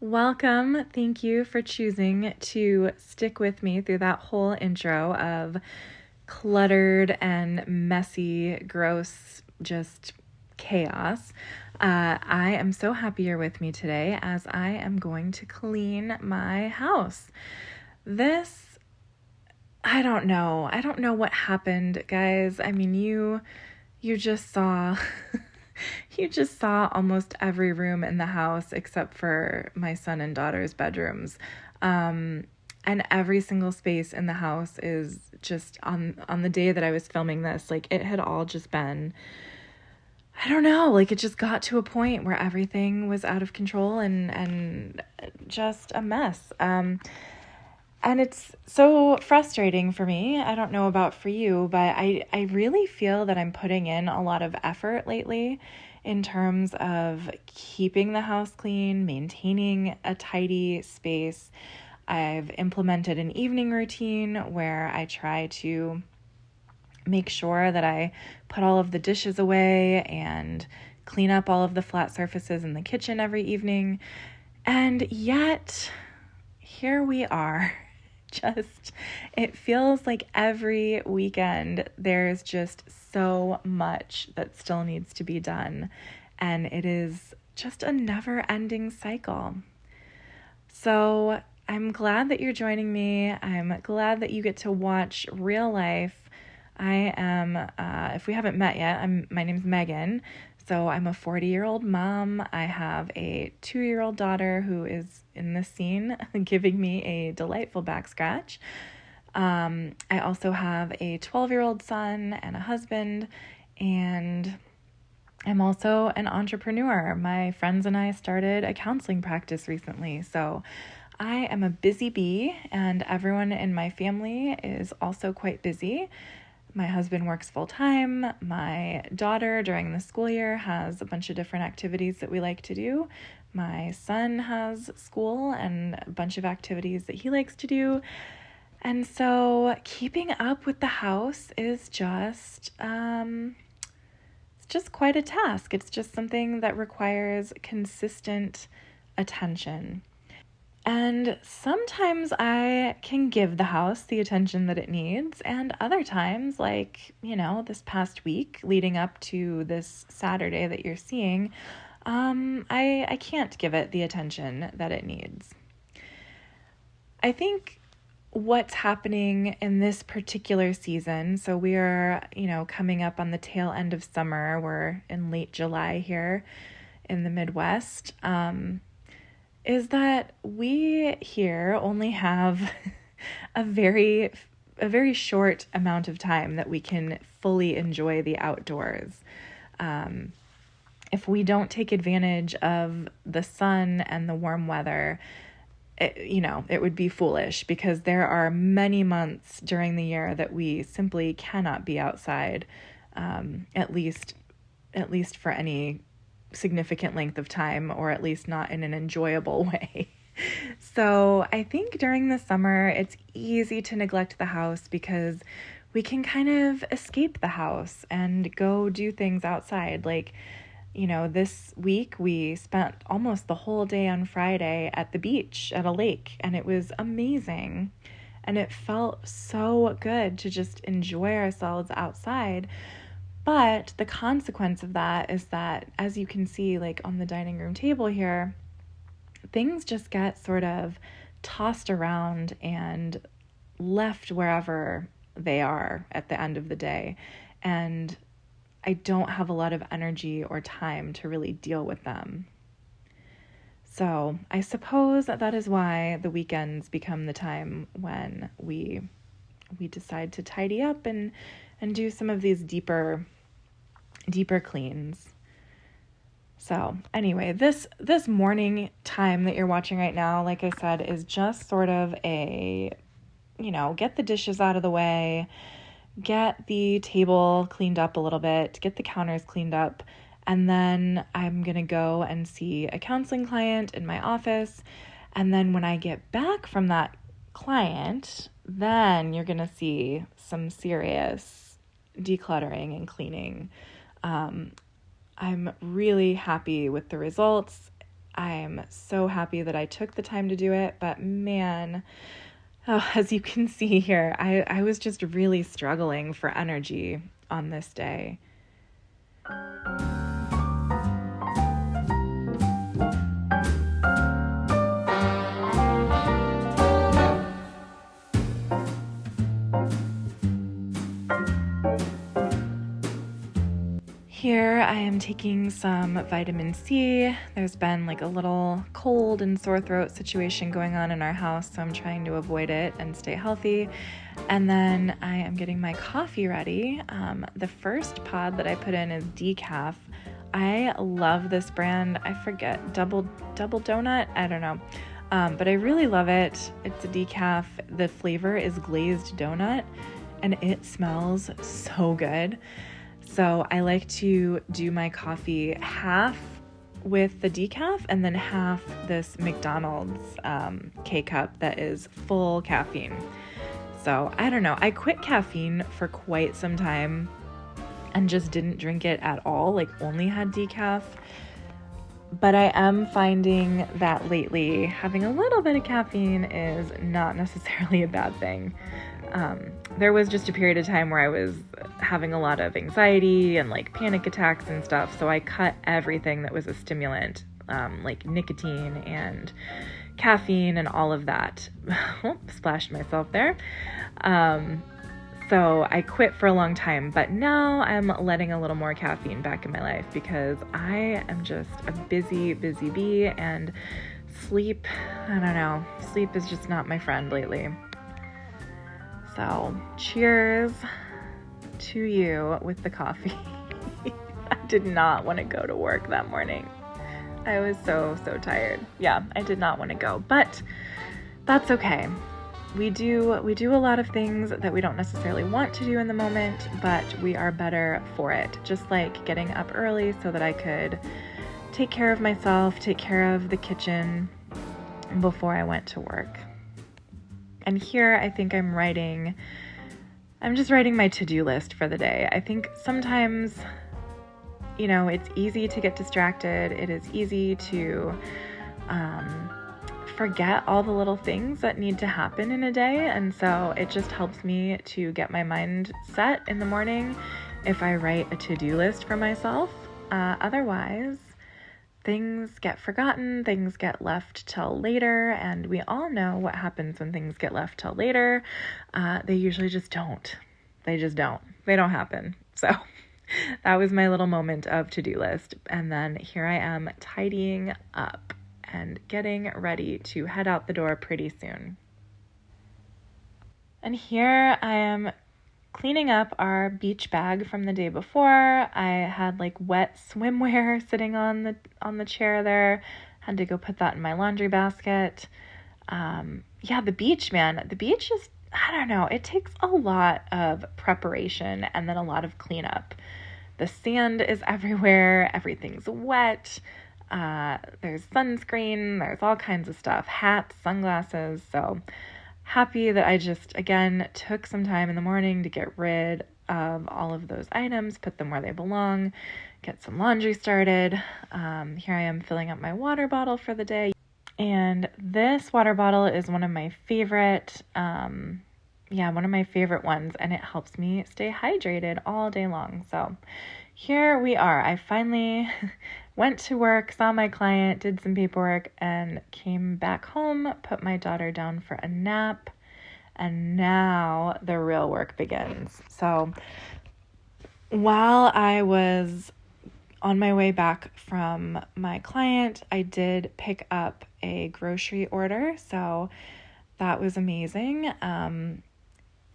Welcome. Thank you for choosing to stick with me through that whole intro of cluttered and messy, gross, just chaos. I am so happy you're with me today as I am going to clean my house. I don't know. I don't know what happened, guys. I mean, you just saw you just saw almost every room in the house except for my son and daughter's bedrooms. And every single space in the house is just on the day that I was filming this, like it had all just been, I don't know, like it just got to a point where everything was out of control and just a mess. And it's so frustrating for me. I don't know about for you, but I really feel that I'm putting in a lot of effort lately in terms of keeping the house clean, maintaining a tidy space. I've implemented an evening routine where I try to make sure that I put all of the dishes away and clean up all of the flat surfaces in the kitchen every evening. And yet, here we are. It feels like every weekend there's just so much that still needs to be done, and it is just a never-ending cycle. So I'm glad that you're joining me. I'm glad that you get to watch real life. I am, if we haven't met yet, my name's Megan. So I'm a 40-year-old mom. I have a 2-year-old daughter who is in this scene giving me a delightful back scratch. I also have a 12-year-old son and a husband, and I'm also an entrepreneur. My friends and I started a counseling practice recently, so I am a busy bee, and everyone in my family is also quite busy. My husband works full-time. My daughter, during the school year, has a bunch of different activities that we like to do. My son has school and a bunch of activities that he likes to do. And so keeping up with the house is just, it's just quite a task. It's just something that requires consistent attention. And sometimes I can give the house the attention that it needs, and other times, like, this past week leading up to this Saturday that you're seeing, I can't give it the attention that it needs. I think what's happening in this particular season, so we are, coming up on the tail end of summer. We're in late July here in the Midwest, is that we here only have a very short amount of time that we can fully enjoy the outdoors. If we don't take advantage of the sun and the warm weather, it would be foolish, because there are many months during the year that we simply cannot be outside, at least for any significant length of time, or at least not in an enjoyable way. So I think during the summer, it's easy to neglect the house because we can kind of escape the house and go do things outside. Like, this week we spent almost the whole day on Friday at the beach at a lake, and it was amazing. And it felt so good to just enjoy ourselves outside. But the consequence of that is that, as you can see, like on the dining room table here, things just get sort of tossed around and left wherever they are at the end of the day. And I don't have a lot of energy or time to really deal with them. So I suppose that is why the weekends become the time when we decide to tidy up and do some of these deeper cleans. So anyway, this morning time that you're watching right now, like I said, is just sort of a, get the dishes out of the way, get the table cleaned up a little bit, get the counters cleaned up, and then I'm going to go and see a counseling client in my office. And then when I get back from that client, then you're going to see some serious decluttering and cleaning. I'm really happy with the results. I'm so happy that I took the time to do it, but man, as you can see here, I was just really struggling for energy on this day. Here I am taking some vitamin C. There's been like a little cold and sore throat situation going on in our house, so I'm trying to avoid it and stay healthy. And then I am getting my coffee ready. The first pod that I put in is decaf. I love this brand. I forget, double donut? I don't know. But I really love it. It's a decaf. The flavor is glazed donut, and it smells so good. So I like to do my coffee half with the decaf and then half this McDonald's K-cup that is full caffeine. So I don't know. I quit caffeine for quite some time and just didn't drink it at all, like only had decaf. But I am finding that lately having a little bit of caffeine is not necessarily a bad thing. There was just a period of time where I was having a lot of anxiety and like panic attacks and stuff. So I cut everything that was a stimulant, like nicotine and caffeine and all of that. Splashed myself there. So I quit for a long time, but now I'm letting a little more caffeine back in my life because I am just a busy bee, and sleep, I don't know, sleep is just not my friend lately. So cheers to you with the coffee. I did not want to go to work that morning. I was so tired. Yeah, I did not want to go, but that's okay. We do a lot of things that we don't necessarily want to do in the moment, but we are better for it. Just like getting up early so that I could take care of myself, take care of the kitchen before I went to work. And here I think I'm just writing my to-do list for the day. I think sometimes, it's easy to get distracted. It is easy to forget all the little things that need to happen in a day. And so it just helps me to get my mind set in the morning if I write a to-do list for myself. Otherwise, things get forgotten, things get left till later, and we all know what happens when things get left till later. They usually just don't. They just don't. They don't happen. So that was my little moment of to-do list. And then here I am tidying up and getting ready to head out the door pretty soon. And here I am cleaning up our beach bag from the day before. I had like wet swimwear sitting on the chair there. Had to go put that in my laundry basket. The beach, man. The beach is, I don't know, it takes a lot of preparation and then a lot of cleanup. The sand is everywhere. Everything's wet. There's sunscreen. There's all kinds of stuff. Hats, sunglasses. So happy that I just, again, took some time in the morning to get rid of all of those items, put them where they belong, get some laundry started. Here I am filling up my water bottle for the day. And this water bottle is one of my favorite, one of my favorite ones, and it helps me stay hydrated all day long. So here we are. I finally went to work, saw my client, did some paperwork, and came back home, put my daughter down for a nap, and now the real work begins. So while I was on my way back from my client, I did pick up a grocery order, so that was amazing.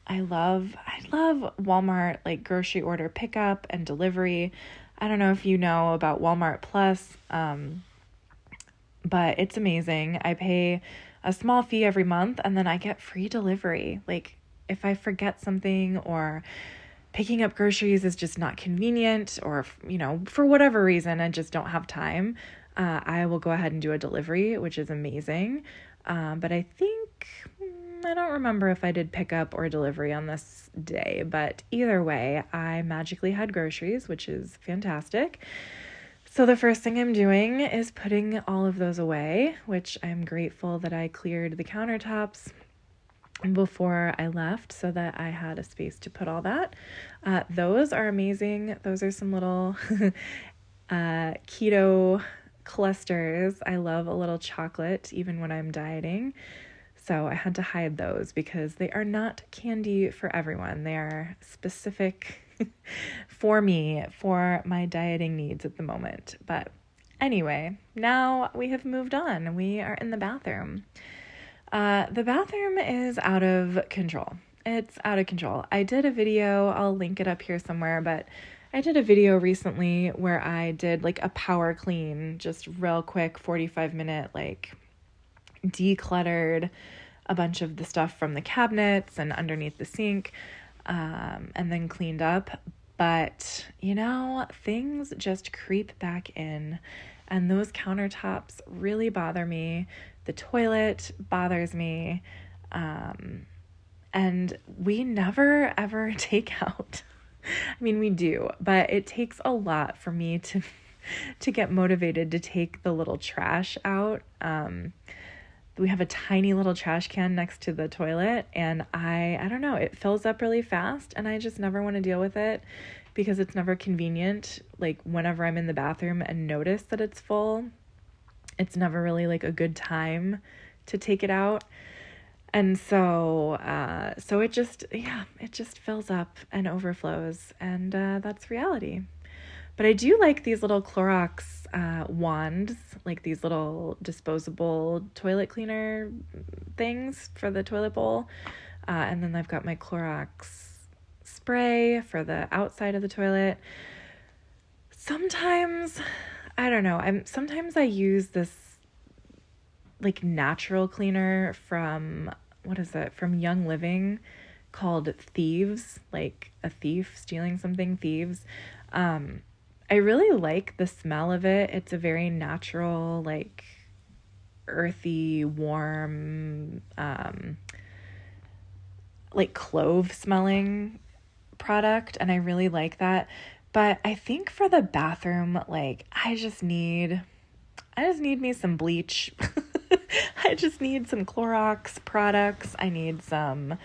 I love Walmart, like grocery order pickup and delivery. I don't know if you know about Walmart Plus, but it's amazing. I pay a small fee every month and then I get free delivery. Like if I forget something or picking up groceries is just not convenient, or, for whatever reason, I just don't have time, I will go ahead and do a delivery, which is amazing. But I don't remember if I did pick up or delivery on this day, but either way, I magically had groceries, which is fantastic. So the first thing I'm doing is putting all of those away, which I'm grateful that I cleared the countertops before I left so that I had a space to put all that. Those are amazing. Those are some little keto clusters. I love a little chocolate even when I'm dieting. So I had to hide those because they are not candy for everyone. They are specific for me, for my dieting needs at the moment. But anyway, now we have moved on. We are in the bathroom. The bathroom is out of control. It's out of control. I did a video, I'll link it up here somewhere, but I did a video recently where I did like a power clean, just real quick, 45-minute, like decluttered a bunch of the stuff from the cabinets and underneath the sink, and then cleaned up. But, things just creep back in, and those countertops really bother me. The toilet bothers me, and we never, ever take out. I mean, we do, but it takes a lot for me to get motivated to take the little trash out. We have a tiny little trash can next to the toilet, and I don't know, it fills up really fast, and I just never want to deal with it because it's never convenient. Like whenever I'm in the bathroom and notice that it's full, it's never really like a good time to take it out. And so it just fills up and overflows, and that's reality. But I do like these little Clorox wands, like these little disposable toilet cleaner things for the toilet bowl. And then I've got my Clorox spray for the outside of the toilet. Sometimes, I don't know, sometimes I use this like natural cleaner from, from Young Living called Thieves, like a thief stealing something, Thieves. I really like the smell of it. It's a very natural, like earthy, warm, like clove smelling product. And I really like that. But I think for the bathroom, like I just need me some bleach. I just need some Clorox products. I need some,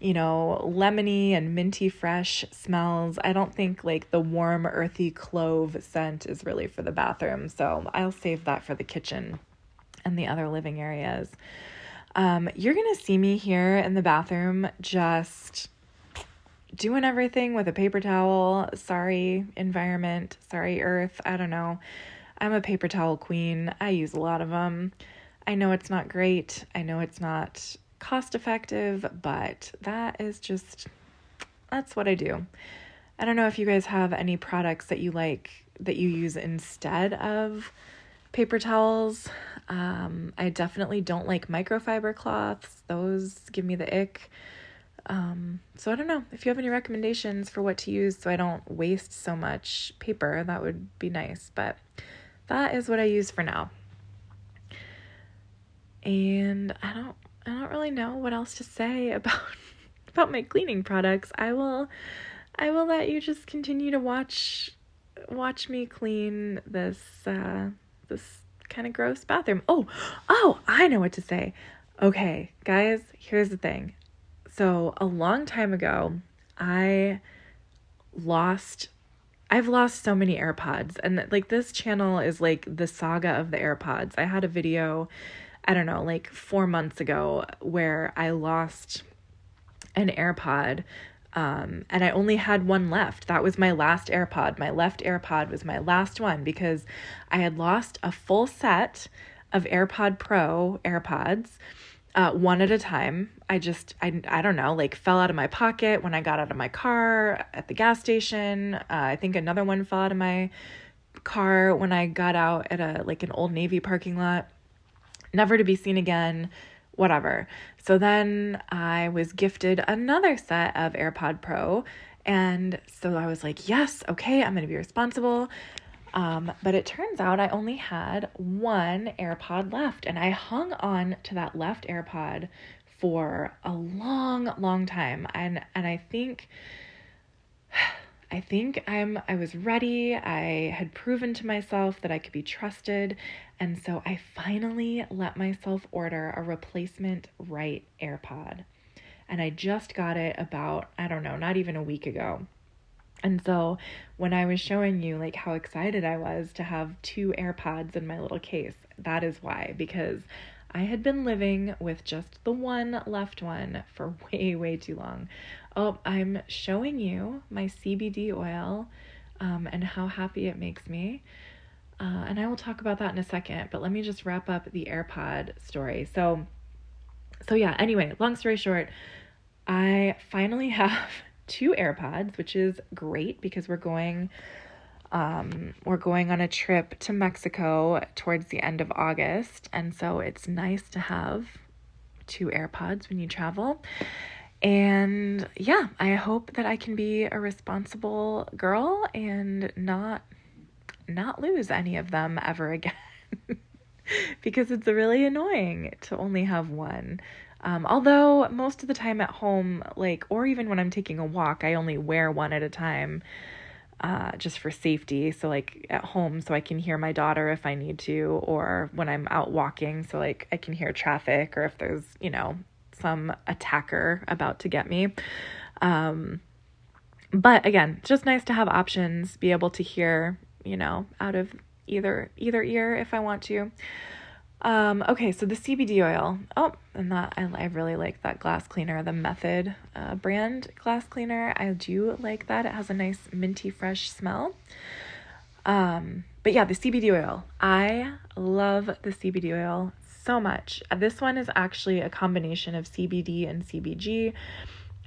lemony and minty fresh smells. I don't think like the warm, earthy clove scent is really for the bathroom. So I'll save that for the kitchen and the other living areas. You're going to see me here in the bathroom just doing everything with a paper towel. Sorry, environment. Sorry, earth. I don't know. I'm a paper towel queen. I use a lot of them. I know it's not great. I know it's not cost effective, but that's what I do. I don't know if you guys have any products that you like that you use instead of paper towels. I definitely don't like microfiber cloths. Those give me the ick. So I don't know if you have any recommendations for what to use so I don't waste so much paper. That would be nice, but that is what I use for now. And I don't really know what else to say about my cleaning products. I will let you just continue to watch me clean this kind of gross bathroom. Oh, I know what to say. Okay, guys, here's the thing. So a long time ago, I've lost so many AirPods, and like this channel is like the saga of the AirPods. I had a video, I don't know, like 4 months ago where I lost an AirPod, and I only had one left. That was my last AirPod. My left AirPod was my last one because I had lost a full set of AirPod Pro AirPods, one at a time. I don't know, like fell out of my pocket when I got out of my car at the gas station. I think another one fell out of my car when I got out at an Old Navy parking lot. Never to be seen again, whatever. So then I was gifted another set of AirPod Pro. And so I was like, yes, okay, I'm going to be responsible. But it turns out I only had one AirPod left, and I hung on to that left AirPod for a long, long time. And I think I think I was ready. I had proven to myself that I could be trusted. And so I finally let myself order a replacement right AirPod. And I just got it about, I don't know, not even a week ago. And so when I was showing you like how excited I was to have 2 AirPods in my little case, that is why, because I had been living with just the one left one for way, way too long. Oh, I'm showing you my CBD oil and how happy it makes me. And I will talk about that in a second, but let me just wrap up the AirPod story. So yeah, anyway, long story short, I finally have 2 AirPods, which is great because we're going on a trip to Mexico towards the end of August. And so it's nice to have 2 AirPods when you travel. And yeah, I hope that I can be a responsible girl and not lose any of them ever again. Because it's really annoying to only have one. Although most of the time at home, like, or even when I'm taking a walk, I only wear one at a time, just for safety. So like at home, so I can hear my daughter if I need to, or when I'm out walking, so like I can hear traffic or if there's, some attacker about to get me. But again, it's just nice to have options, be able to hear, out of either ear if I want to. Okay, so the CBD oil. Oh, and that I really like that glass cleaner, the Method brand glass cleaner. I do like that. It has a nice minty fresh smell. But yeah, the CBD oil. I love the CBD oil so much. This one is actually a combination of CBD and CBG.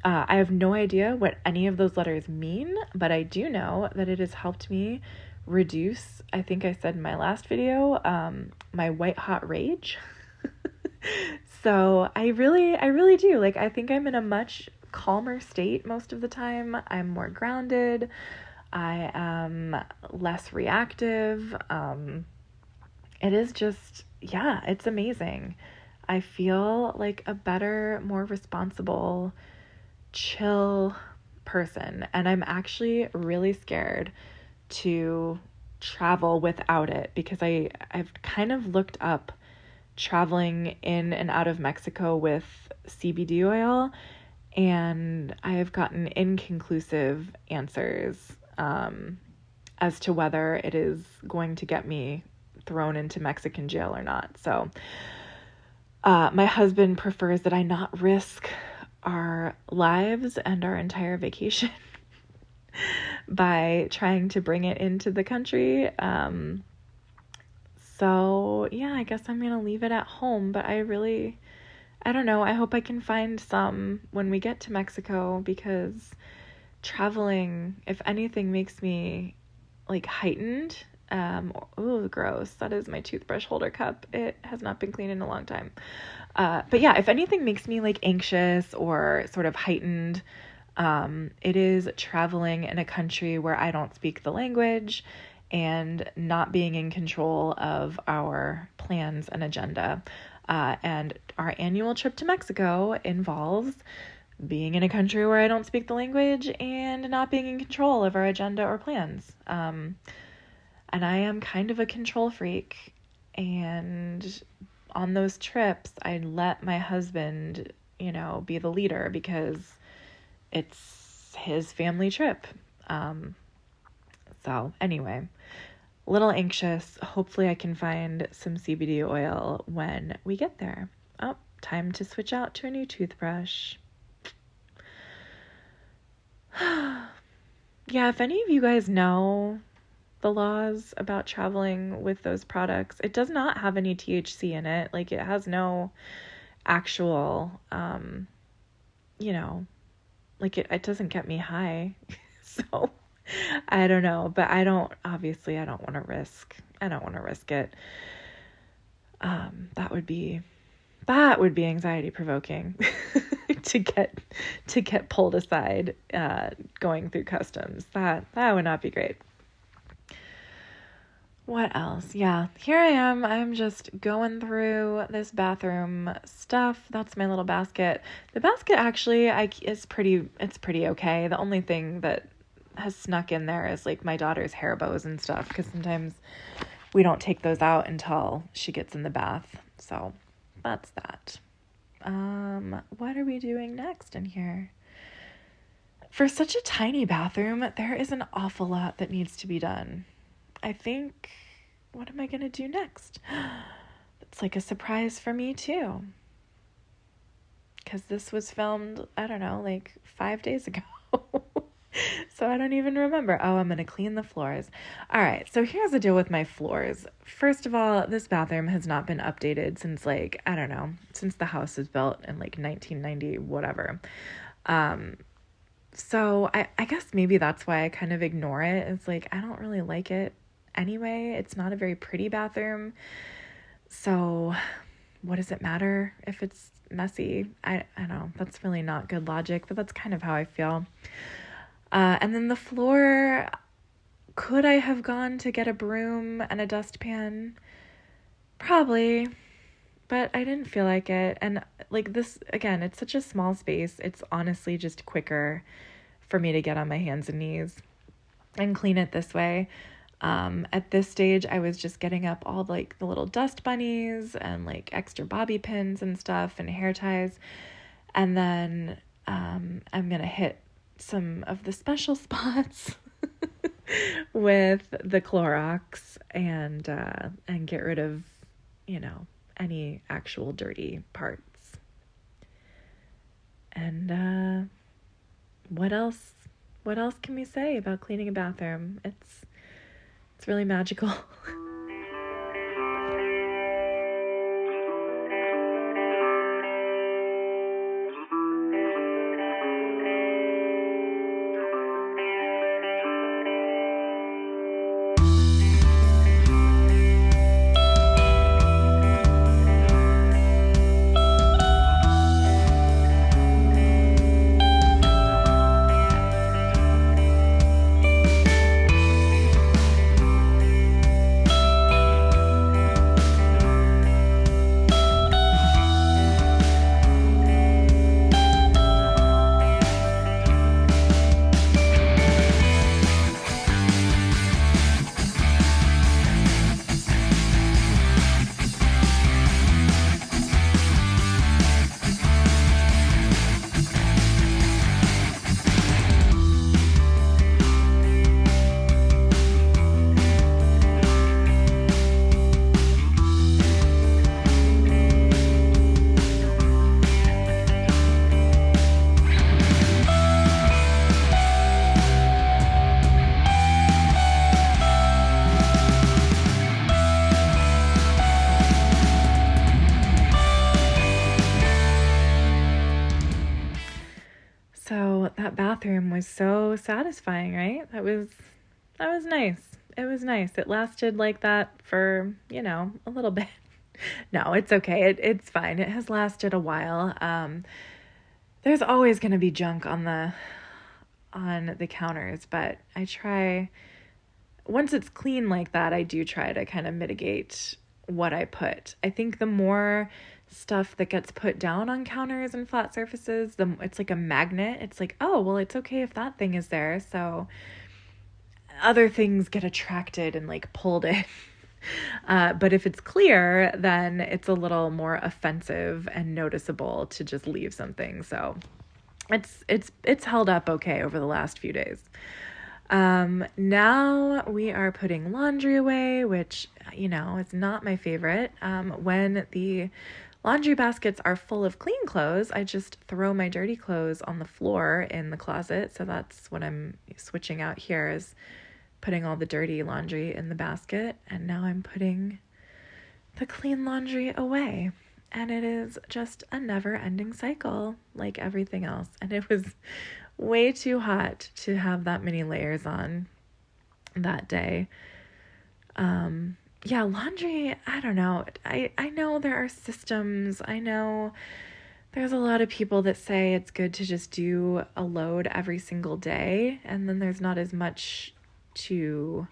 I have no idea what any of those letters mean, but I do know that it has helped me reduce, I think I said in my last video, my white hot rage. So I really do. Like, I think I'm in a much calmer state most of the time. I'm more grounded. I am less reactive. It is just, yeah, it's amazing. I feel like a better, more responsible, chill person. And I'm actually really scared to travel without it because I've kind of looked up traveling in and out of Mexico with CBD oil, and I have gotten inconclusive answers as to whether it is going to get me thrown into Mexican jail or not. So my husband prefers that I not risk our lives and our entire vacation by trying to bring it into the country. So yeah, I guess I'm going to leave it at home, but I don't know. I hope I can find some when we get to Mexico, because traveling, if anything, makes me like heightened. Oh, gross. That is my toothbrush holder cup. It has not been cleaned in a long time. But yeah, if anything makes me like anxious or sort of heightened, it is traveling in a country where I don't speak the language and not being in control of our plans and agenda. And our annual trip to Mexico involves being in a country where I don't speak the language and not being in control of our agenda or plans. And I am kind of a control freak. And on those trips, I let my husband, be the leader because it's his family trip. So anyway, a little anxious. Hopefully I can find some CBD oil when we get there. Oh, time to switch out to a new toothbrush. Yeah, if any of you guys know the laws about traveling with those products, it does not have any THC in it. Like, it has no actual, like it doesn't get me high. So I don't know, but I don't want to risk it. That would be anxiety provoking to get pulled aside, going through customs. That would not be great. What else? Yeah, here I am. I'm just going through this bathroom stuff. That's my little basket. The basket actually, it's pretty okay. The only thing that has snuck in there is like my daughter's hair bows and stuff, because sometimes we don't take those out until she gets in the bath. So that's that. What are we doing next in here? For such a tiny bathroom, there is an awful lot that needs to be done. I think, what am I going to do next? It's like a surprise for me too. Because this was filmed, I don't know, like 5 days ago. So I don't even remember. Oh, I'm going to clean the floors. All right, so here's the deal with my floors. First of all, this bathroom has not been updated since like, I don't know, since the house was built in like 1990, whatever. So I guess maybe that's why I kind of ignore it. It's like, I don't really like it anyway. It's not a very pretty bathroom. So what does it matter if it's messy? I know that's really not good logic, but that's kind of how I feel. And then the floor, could I have gone to get a broom and a dustpan? Probably, but I didn't feel like it. And like this, again, it's such a small space. It's honestly just quicker for me to get on my hands and knees and clean it this way. At this stage, I was just getting up all like the little dust bunnies and like extra bobby pins and stuff and hair ties. And then I'm going to hit some of the special spots with the Clorox and get rid of, any actual dirty parts. And what else can we say about cleaning a bathroom? It's really magical. So that bathroom was so satisfying, right? That was nice. It was nice. It lasted like that for, a little bit. No, it's okay. It's fine. It has lasted a while. There's always going to be junk on the counters, but I try, once it's clean like that, I do try to kind of mitigate what I put. I think the more stuff that gets put down on counters and flat surfaces, it's like a magnet. It's like, oh, well, it's okay if that thing is there. So other things get attracted and like pulled in. But if it's clear, then it's a little more offensive and noticeable to just leave something. So it's held up okay over the last few days. Now we are putting laundry away, which, is not my favorite. When the laundry baskets are full of clean clothes, I just throw my dirty clothes on the floor in the closet. So that's what I'm switching out here, is putting all the dirty laundry in the basket. And now I'm putting the clean laundry away. And it is just a never-ending cycle, like everything else. And it was way too hot to have that many layers on that day. Yeah, laundry, I don't know. I know there are systems. I know there's a lot of people that say it's good to just do a load every single day, and then there's not as much to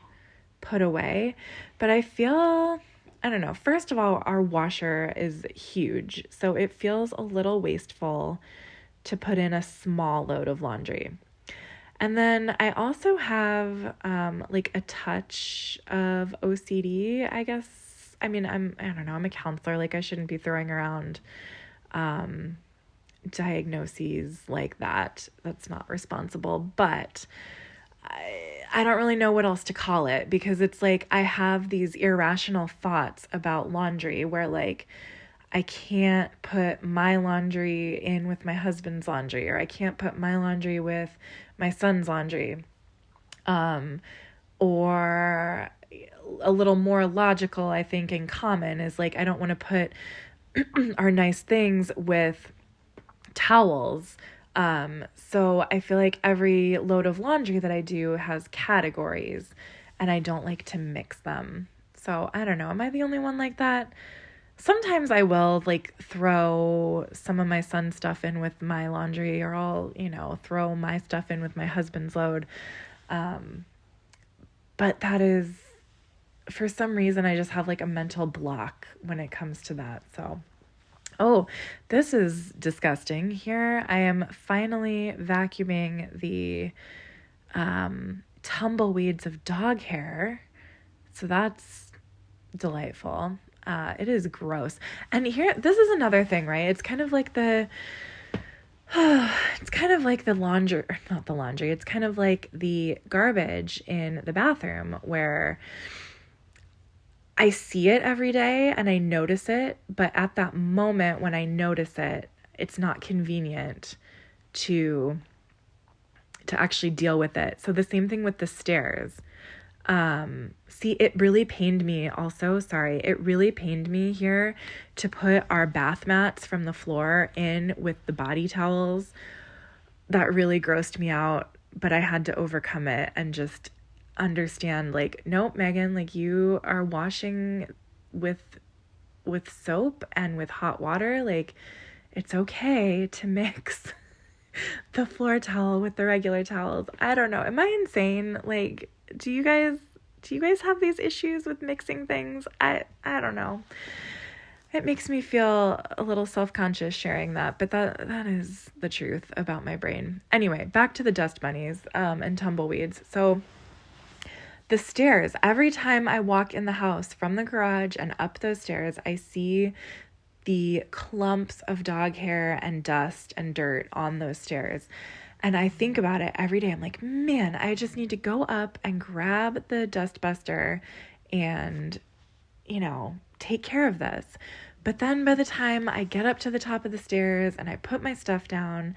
put away. But I feel, I don't know. First of all, our washer is huge, so it feels a little wasteful to put in a small load of laundry. And then I also have like a touch of OCD, I guess. I mean, I don't know, I'm a counselor. Like I shouldn't be throwing around diagnoses like that. That's not responsible, but I don't really know what else to call it, because it's like I have these irrational thoughts about laundry where like I can't put my laundry in with my husband's laundry, or I can't put my laundry with my son's laundry. Or a little more logical, I think, in common is like I don't want to put our nice things with towels. So I feel like every load of laundry that I do has categories, and I don't like to mix them. So I don't know. Am I the only one like that? Sometimes I will like throw some of my son's stuff in with my laundry, or I'll, throw my stuff in with my husband's load. But that is, for some reason, I just have like a mental block when it comes to that. So, oh, this is disgusting. Here I am finally vacuuming the tumbleweeds of dog hair. So that's delightful. It is gross. And here, this is another thing, right? It's kind of like it's kind of like the laundry, not the laundry. It's kind of like the garbage in the bathroom where I see it every day and I notice it, but at that moment when I notice it, it's not convenient to actually deal with it. So the same thing with the stairs. See, it really pained me also, sorry, it really pained me here to put our bath mats from the floor in with the body towels. That really grossed me out, but I had to overcome it and just understand, like, nope, Megan, like you are washing with soap and with hot water. Like, it's okay to mix the floor towel with the regular towels. I don't know. Am I insane? Like, do you guys have these issues with mixing things? I don't know. It makes me feel a little self-conscious sharing that, but that is the truth about my brain. Anyway, back to the dust bunnies and tumbleweeds. So the stairs, every time I walk in the house from the garage and up those stairs, I see the clumps of dog hair and dust and dirt on those stairs. And I think about it every day. I'm like, man, I just need to go up and grab the dust buster and, take care of this. But then by the time I get up to the top of the stairs and I put my stuff down,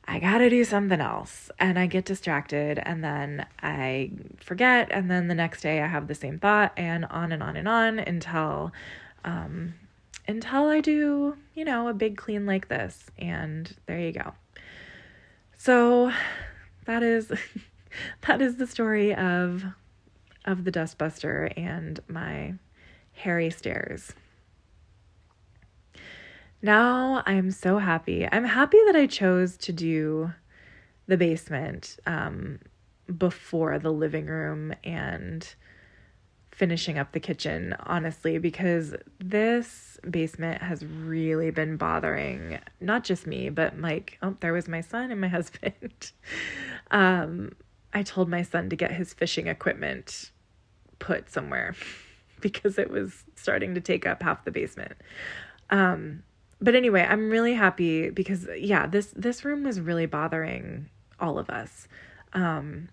I got to do something else, and I get distracted, and then I forget. And then the next day I have the same thought, and on and on and on until I do, a big clean like this. And there you go. So that is the story of the dustbuster and my hairy stairs. Now I am so happy. I'm happy that I chose to do the basement before the living room and finishing up the kitchen, honestly, because this basement has really been bothering not just me, but there was my son and my husband. I told my son to get his fishing equipment put somewhere because it was starting to take up half the basement. But anyway, I'm really happy because this room was really bothering all of us. The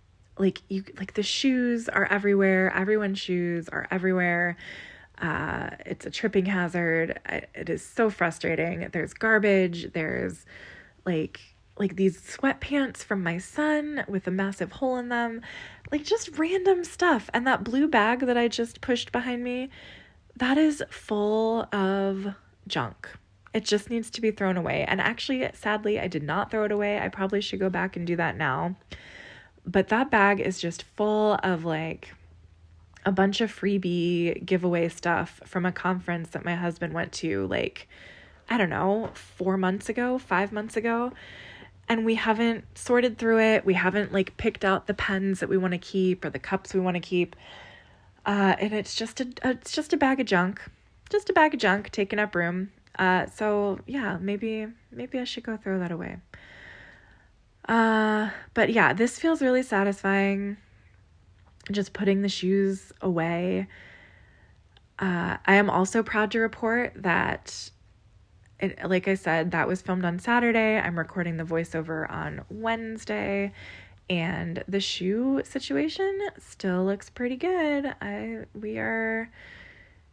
shoes are everywhere. Everyone's shoes are everywhere. It's a tripping hazard. It is so frustrating. There's garbage. There's like these sweatpants from my son with a massive hole in them, like just random stuff. And that blue bag that I just pushed behind me, that is full of junk. It just needs to be thrown away. And actually, sadly, I did not throw it away. I probably should go back and do that now. But that bag is just full of like a bunch of freebie giveaway stuff from a conference that my husband went to, like, I don't know, 5 months ago. And we haven't sorted through it. We haven't picked out the pens that we want to keep or the cups we want to keep. And it's just a bag of junk, taking up room. So yeah, maybe I should go throw that away. But yeah, this feels really satisfying. Just putting the shoes away. I am also proud to report that, like I said, that was filmed on Saturday. I'm recording the voiceover on Wednesday, and the shoe situation still looks pretty good. We are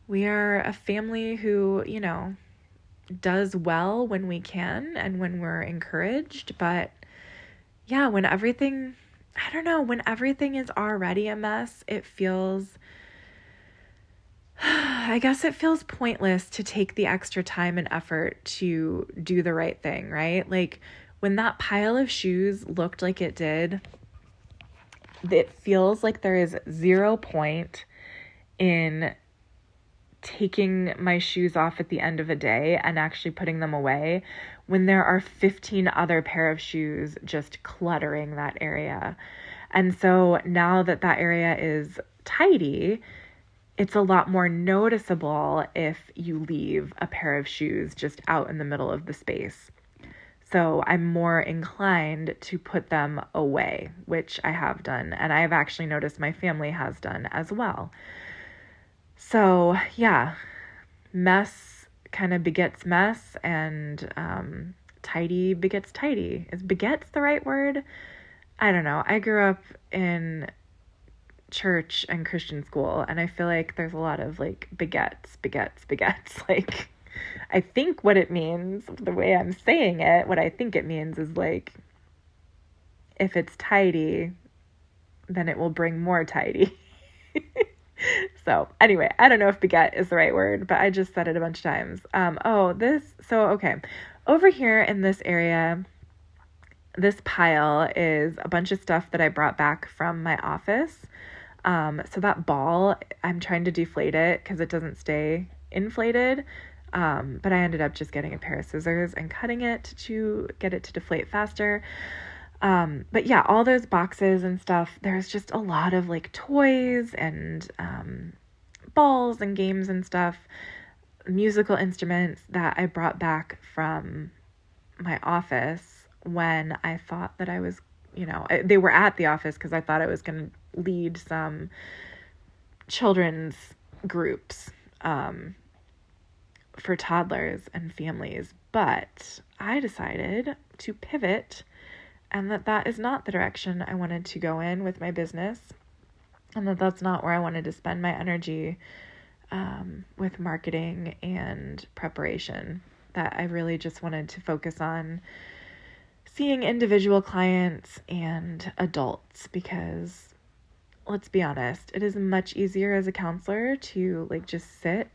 a family who, does well when we can and when we're encouraged. But yeah, when everything is already a mess, it feels, I guess it feels pointless to take the extra time and effort to do the right thing, right? Like when that pile of shoes looked like it did, it feels like there is 0 point in taking my shoes off at the end of a day and actually putting them away when there are 15 other pair of shoes just cluttering that area. And so now that that area is tidy, it's a lot more noticeable if you leave a pair of shoes just out in the middle of the space. So I'm more inclined to put them away, which I have done. And I've actually noticed my family has done as well. So yeah, mess kind of begets mess, and tidy begets tidy. Is begets the right word? I don't know. I grew up in church and Christian school, and I feel like there's a lot of like begets. Like, I think what it means, the way I'm saying it, what I think it means is like, if it's tidy, then it will bring more tidy. So anyway, I don't know if beget is the right word, but I just said it a bunch of times. Okay. Over here in this area, this pile is a bunch of stuff that I brought back from my office. So that ball, I'm trying to deflate it because it doesn't stay inflated. But I ended up just getting a pair of scissors and cutting it to get it to deflate faster. But yeah, all those boxes and stuff, there's just a lot of like toys and balls and games and stuff, musical instruments that I brought back from my office when I thought that I was, they were at the office because I thought I was going to lead some children's groups for toddlers and families. But I decided to pivot, and that is not the direction I wanted to go in with my business, and that's not where I wanted to spend my energy with marketing and preparation. That I really just wanted to focus on seeing individual clients and adults, because let's be honest, it is much easier as a counselor to like just sit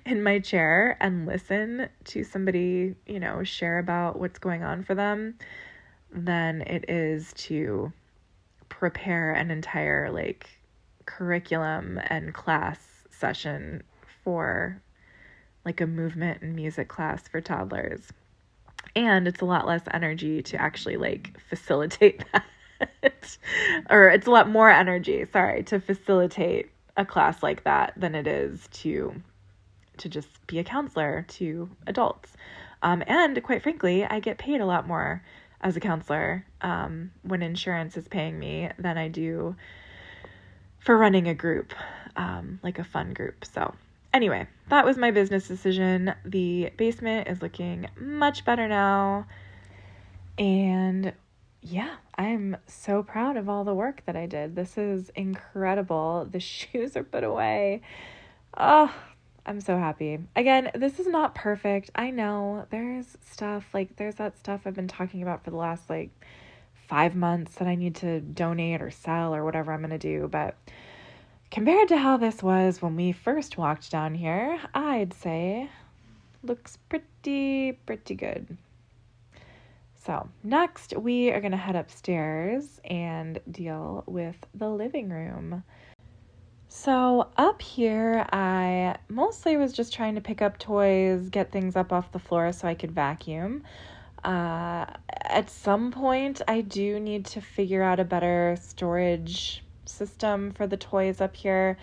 in my chair and listen to somebody, share about what's going on for them than it is to prepare an entire like curriculum and class session for like a movement and music class for toddlers. And it's a lot less energy to actually like facilitate that. Or it's a lot more energy, to facilitate a class like that than it is to just be a counselor to adults. And quite frankly, I get paid a lot more as a counselor when insurance is paying me than I do for running a group, like a fun group. So anyway, that was my business decision. The basement is looking much better now. And yeah, I'm so proud of all the work that I did. This is incredible. The shoes are put away. Oh, I'm so happy. Again, this is not perfect. I know there's that stuff I've been talking about for the last 5 months that I need to donate or sell or whatever I'm going to do. But compared to how this was when we first walked down here, I'd say looks pretty good. So next we are going to head upstairs and deal with the living room. So up here, I mostly was just trying to pick up toys, get things up off the floor so I could vacuum. At some point, I do need to figure out a better storage system for the toys up here.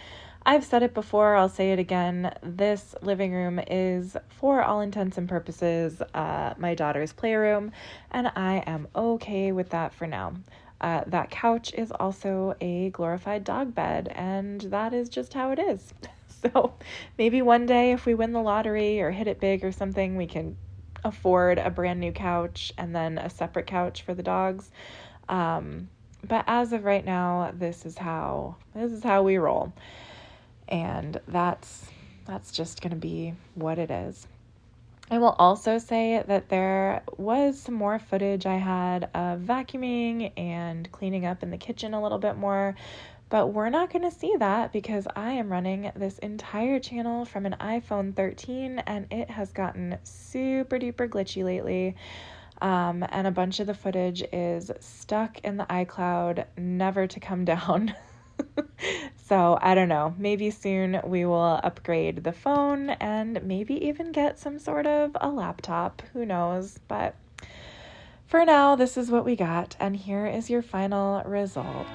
I've said it before, I'll say it again. This living room is, for all intents and purposes, my daughter's playroom, and I am okay with that for now. That couch is also a glorified dog bed, and that is just how it is. So maybe one day if we win the lottery or hit it big or something, we can afford a brand new couch and then a separate couch for the dogs. But as of right now, this is how we roll. And that's just going to be what it is. I will also say that there was some more footage I had of vacuuming and cleaning up in the kitchen a little bit more, but we're not going to see that because I am running this entire channel from an iPhone 13 and it has gotten super duper glitchy lately. And a bunch of the footage is stuck in the iCloud, never to come down. So I don't know, maybe soon we will upgrade the phone and maybe even get some sort of a laptop, who knows, but for now, this is what we got, and here is your final result.